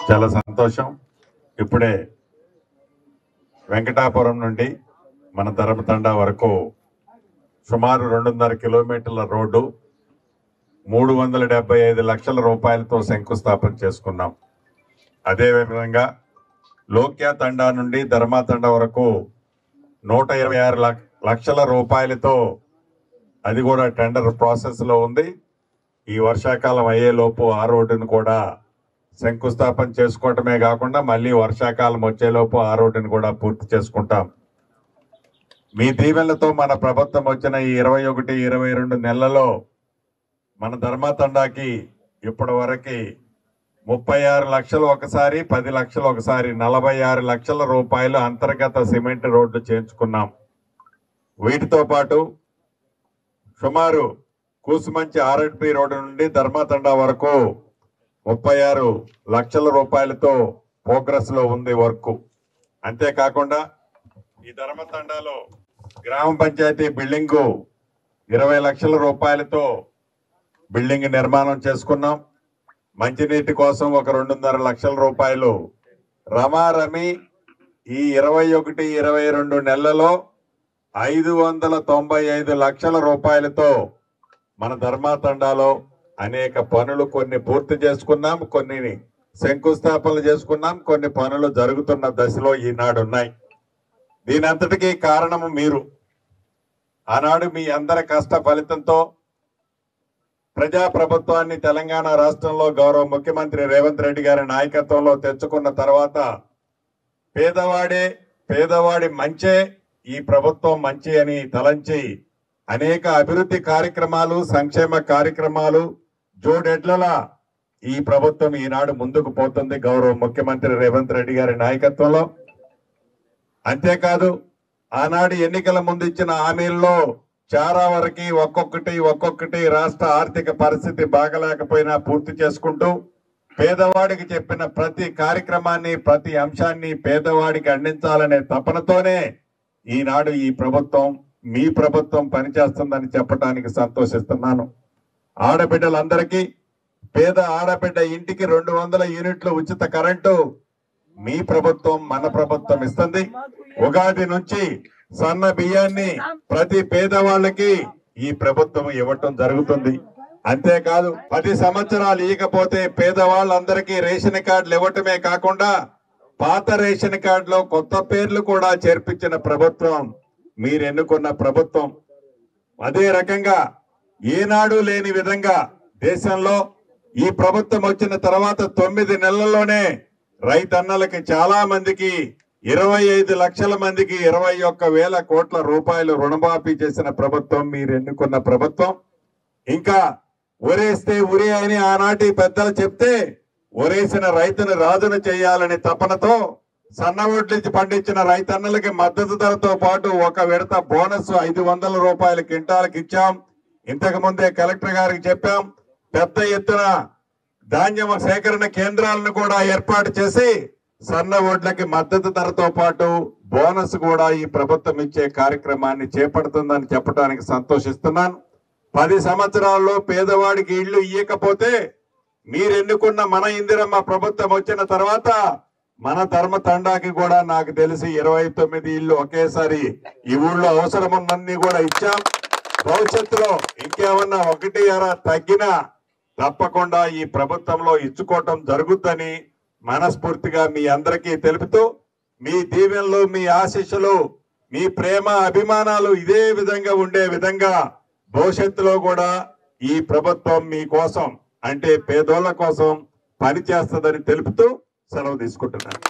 చాలా సంతోషం. ఇప్పుడే వెంకటాపురం నుండి మన ధర్మతండా వరకు సుమారు 2.5 కిలోమీటర్ల రోడ్డు 375 లక్షల రూపాయలతో శంకుస్థాపన చేసుకున్నాం. అదేవిధంగా లోక్యా తండా నుండి ధర్మతండా వరకు 126 లక్షల రూపాయలతో అది కూడా టెండర్ ప్రాసెస్ లో ఉంది. ఈ వర్షాకాలం అయ్యేలోపు ఆ రోడ్డును కూడా శంకుస్థాపన చేసుకోవటమే కాకుండా మళ్ళీ వర్షాకాలం వచ్చేలోపు ఆ రోడ్డును కూడా పూర్తి చేసుకుంటాం. మీ దీవెనలతో మన ప్రభుత్వం వచ్చిన ఈ 21-22 నెలలలో మన ధర్మతండాకి ఇప్పటి వరకు 36 లక్షలు ఒకసారి, 10 లక్షలు ఒకసారి 46 లక్షల రూపాయలు అంతర్గత సిమెంట్ రోడ్లు చేయించుకున్నాం. వీటితో పాటు సుమారు కూసుమంచి ఆర్ఎడ్పి రోడ్డు నుండి ధర్మతండా వరకు 36 లక్షల రూపాయలతో ప్రోగ్రెస్ లో ఉంది వర్క్. అంతేకాకుండా ఈ ధర్మతండాలో గ్రామ పంచాయతీ బిల్డింగ్ 20 లక్షల రూపాయలతో బిల్డింగ్ నిర్మాణం చేసుకున్నాం. మంచినీటి కోసం ఒక 2.5 లక్షల రూపాయలు రమారమి ఈ 21-22 నెలలలో 595 లక్షల రూపాయలతో మన ధర్మతండాలో అనేక పనులు కొన్ని పూర్తి చేసుకున్నాం, కొన్ని శంకుస్థాపనలు చేసుకున్నాం, కొన్ని పనులు జరుగుతున్న దశలో ఈనాడు ఉన్నాయి. దీనంతటికీ కారణము మీరు. ఆనాడు మీ అందరి కష్ట ఫలితంతో ప్రజాప్రభుత్వాన్ని తెలంగాణ రాష్ట్రంలో గౌరవ ముఖ్యమంత్రి రేవంత్ రెడ్డి గారి నాయకత్వంలో తెచ్చుకున్న తర్వాత పేదవాడి మంచే ఈ ప్రభుత్వం మంచి అని తలంచి అనేక అభివృద్ధి కార్యక్రమాలు, సంక్షేమ కార్యక్రమాలు జోడెడ్లలా ఈ ప్రభుత్వం ఈనాడు ముందుకు పోతుంది గౌరవ ముఖ్యమంత్రి రేవంత్ రెడ్డి గారి నాయకత్వంలో. అంతేకాదు ఆనాడు ఎన్నికల ముందు ఇచ్చిన హామీల్లో చాలా వరకు ఒక్కొక్కటి రాష్ట్ర ఆర్థిక పరిస్థితి బాగలేకపోయినా పూర్తి చేసుకుంటూ పేదవాడికి చెప్పిన ప్రతి కార్యక్రమాన్ని, ప్రతి అంశాన్ని పేదవాడికి అందించాలనే తపనతోనే ఈనాడు ఈ ప్రభుత్వం, మీ ప్రభుత్వం పనిచేస్తుందని చెప్పడానికి సంతోషిస్తున్నాను. ఆడబిడ్డలందరికీ, పేద ఆడబిడ్డ ఇంటికి 200 యూనిట్లు ఉచిత కరెంటు మీ ప్రభుత్వం, మన ప్రభుత్వం ఇస్తుంది. ఉగాది నుంచి సన్న బియ్యాన్ని ప్రతి పేదవాళ్ళకి ఈ ప్రభుత్వం ఇవ్వటం జరుగుతుంది. అంతేకాదు 10 సంవత్సరాలు ఇవ్వకపోతే పేదవాళ్ళందరికీ రేషన్ కార్డులు ఇవ్వటమే కాకుండా పాత రేషన్ కార్డులో కొత్త పేర్లు కూడా చేర్పించిన ప్రభుత్వం మీరు ఎన్నుకున్న ప్రభుత్వం. అదే రకంగా ఏనాడు లేని విధంగా దేశంలో ఈ ప్రభుత్వం వచ్చిన తర్వాత 9 నెలల్లోనే రైతన్నలకి చాలా మందికి 25 లక్షల మందికి 21,000 కోట్ల రూపాయలు రుణమాఫీ చేసిన ప్రభుత్వం మీరు ఎన్నుకున్న ప్రభుత్వం. ఇంకా ఒరేస్తే ఉరి అని ఆనాటి పెద్దలు చెప్తే ఒరేసిన రైతును రాజును చేయాలని తపనతో సన్న వడ్లించి పండించిన రైతన్నలకి మద్దతు ధరతో పాటు ఒక విడత బోనస్ 500 రూపాయల క్వింటాలకు ఇచ్చాం. ఇంతకు ముందే కలెక్టర్ గారికి చెప్పాం. పెద్ద ఎత్తున ధాన్యం సేకరణ కేంద్రాలను కూడా ఏర్పాటు చేసి సన్న వడ్లకి మద్దతు ధరతో పాటు బోనస్ కూడా ఈ ప్రభుత్వం ఇచ్చే కార్యక్రమాన్ని చేపడుతుందని చెప్పడానికి సంతోషిస్తున్నాను. 10 సంవత్సరాల్లో పేదవాడికి ఇళ్లు ఇయ్యకపోతే మీరు ఎన్నుకున్న మన ఇందిరమ్మ ప్రభుత్వం వచ్చిన తర్వాత మన ధర్మతండాకి కూడా నాకు తెలిసి 29 ఇళ్లు ఒకేసారి ఈ ఊళ్ళో అవసరం ఉన్నన్ని కూడా ఇచ్చాం. భవిష్యత్తులో ఇంకేమన్నా 1-2 తగ్గినా తప్పకుండా ఈ ప్రభుత్వంలో ఇచ్చుకోవటం జరుగుద్దని మనస్ఫూర్తిగా మీ అందరికీ తెలుపుతూ, మీ దీవెనలు, మీ ఆశీస్సులు, మీ ప్రేమ అభిమానాలు ఇదే విధంగా ఉండే విధంగా భవిష్యత్తులో కూడా ఈ ప్రభుత్వం మీ కోసం, అంటే పేదోళ్ల కోసం పనిచేస్తుందని తెలుపుతూ సెలవు తీసుకుంటున్నాను.